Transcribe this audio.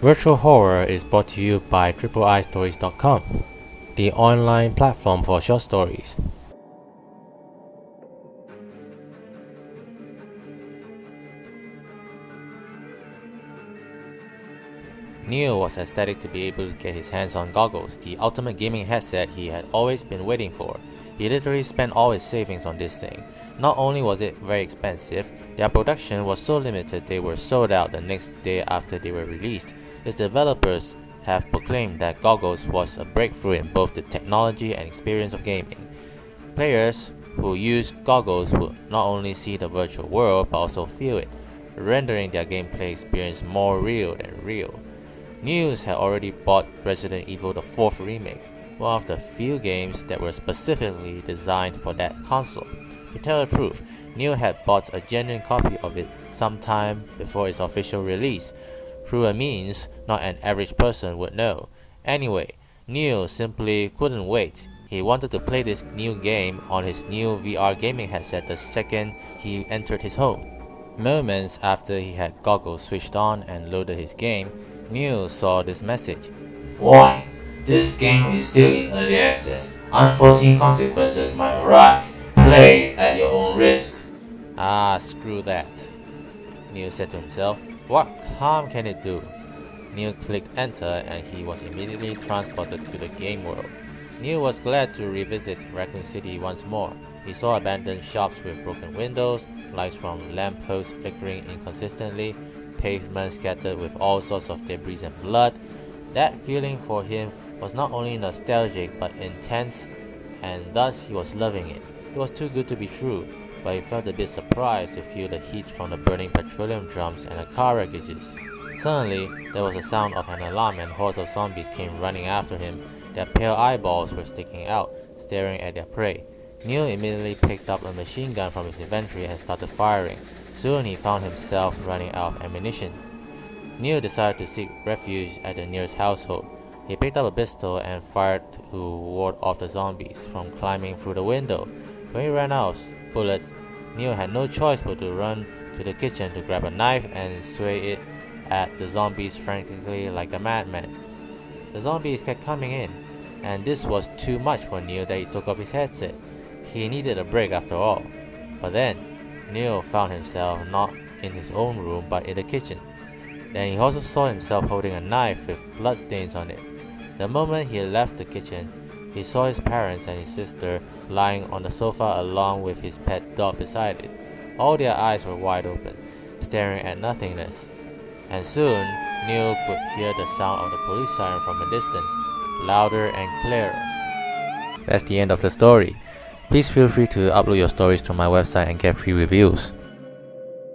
Virtual Horror is brought to you by triple-istories.com, the online platform for short stories. Neil was ecstatic to be able to get his hands on goggles, the ultimate gaming headset he had always been waiting for. He literally spent all his savings on this thing. Not only was it very expensive, their production was so limited they were sold out the next day after they were released. Its developers have proclaimed that goggles was a breakthrough in both the technology and experience of gaming. Players who use goggles will not only see the virtual world but also feel it, rendering their gameplay experience more real than real. News had already bought Resident Evil the 4th remake, one of the few games that were specifically designed for that console. To tell the truth, Neil had bought a genuine copy of it sometime before its official release, through a means not an average person would know. Anyway, Neil simply couldn't wait. He wanted to play this new game on his new VR gaming headset the second he entered his home. Moments after he had goggles switched on and loaded his game, Neil saw this message. Warning: this game is still in early access. Unforeseen consequences might arise. Play at your own risk. Ah, screw that, Neil said to himself. What harm can it do? Neil clicked enter and he was immediately transported to the game world. Neil was glad to revisit Raccoon City once more. He saw abandoned shops with broken windows, lights from lampposts flickering inconsistently, pavement scattered with all sorts of debris and blood. That feeling for him was not only nostalgic but intense, and thus he was loving it. It was too good to be true, but he felt a bit surprised to feel the heat from the burning petroleum drums and the car wreckages. Suddenly, there was a sound of an alarm and hordes of zombies came running after him. Their pale eyeballs were sticking out, staring at their prey. Neil immediately picked up a machine gun from his inventory and started firing. Soon he found himself running out of ammunition. Neil decided to seek refuge at the nearest household. He picked up a pistol and fired to ward off the zombies from climbing through the window. When he ran out of bullets, Neil had no choice but to run to the kitchen to grab a knife and sway it at the zombies frantically like a madman. The zombies kept coming in, and this was too much for Neil that he took off his headset. He needed a break after all. But then, Neil found himself not in his own room but in the kitchen. Then he also saw himself holding a knife with bloodstains on it. The moment he left the kitchen, he saw his parents and his sister lying on the sofa along with his pet dog beside it. All their eyes were wide open, staring at nothingness. And soon, Neil could hear the sound of the police siren from a distance, louder and clearer. That's the end of the story. Please feel free to upload your stories to my website and get free reviews.